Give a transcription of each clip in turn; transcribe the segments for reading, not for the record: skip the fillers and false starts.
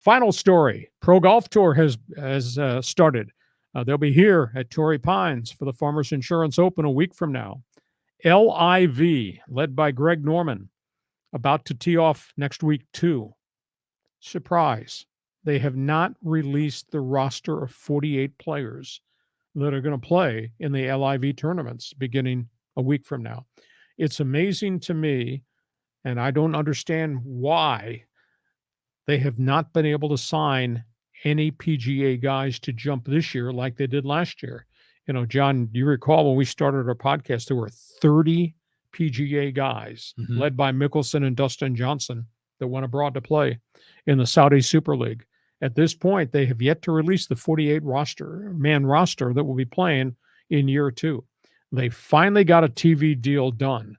Final story: Pro Golf Tour has started. They'll be here at Torrey Pines for the Farmers Insurance Open a week from now. LIV, led by Greg Norman, about to tee off next week too. Surprise, they have not released the roster of 48 players that are going to play in the LIV tournaments beginning a week from now. It's amazing to me, and I don't understand why they have not been able to sign any PGA guys to jump this year like they did last year. You know, John, you recall when we started our podcast, there were 30 PGA guys led by Mickelson and Dustin Johnson that went abroad to play in the Saudi Super League. At this point, they have yet to release the 48 man roster that will be playing in year two. They finally got a TV deal done.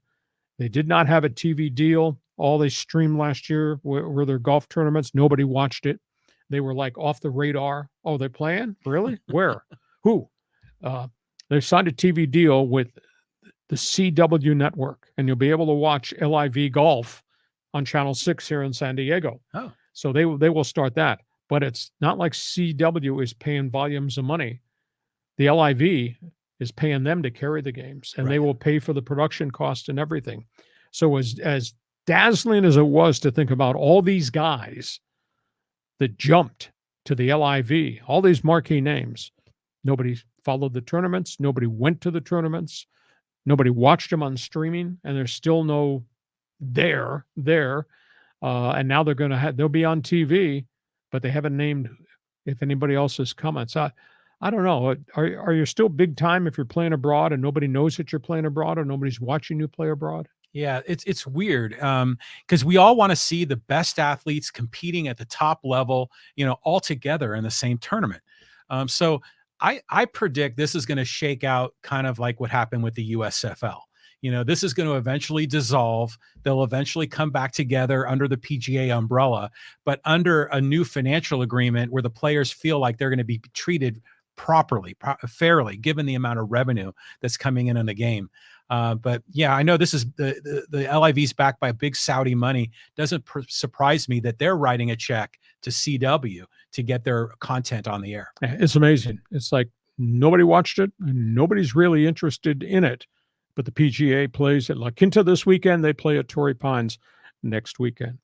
They did not have a TV deal. All they streamed last year were their golf tournaments. Nobody watched it. They were like off the radar. Oh, they're playing? Really? Where? Who? They signed a TV deal with the CW network, and you'll be able to watch LIV Golf on Channel 6 here in San Diego. Oh. So they will start that. But it's not like CW is paying volumes of money. The LIV is paying them to carry the games, and they will pay for the production cost and everything. So as dazzling as it was to think about all these guys that jumped to the LIV, all these marquee names, nobody followed the tournaments, nobody went to the tournaments, nobody watched them on streaming, and there's still no there. And now they'll be on TV, but they haven't named if anybody else is coming. So I don't know. Are you still big time if you're playing abroad and nobody knows that you're playing abroad or nobody's watching you play abroad? Yeah, it's weird because we all want to see the best athletes competing at the top level, all together in the same tournament. So I predict this is going to shake out kind of like what happened with the USFL. This is going to eventually dissolve. They'll eventually come back together under the PGA umbrella, but under a new financial agreement where the players feel like they're going to be treated properly, fairly, given the amount of revenue that's coming in the game. But yeah, I know this is the LIV's backed by big Saudi money. Doesn't surprise me that they're writing a check to CW to get their content on the air. It's amazing. It's like nobody watched it and nobody's really interested in it. But the PGA plays at La Quinta this weekend. They play at Torrey Pines next weekend.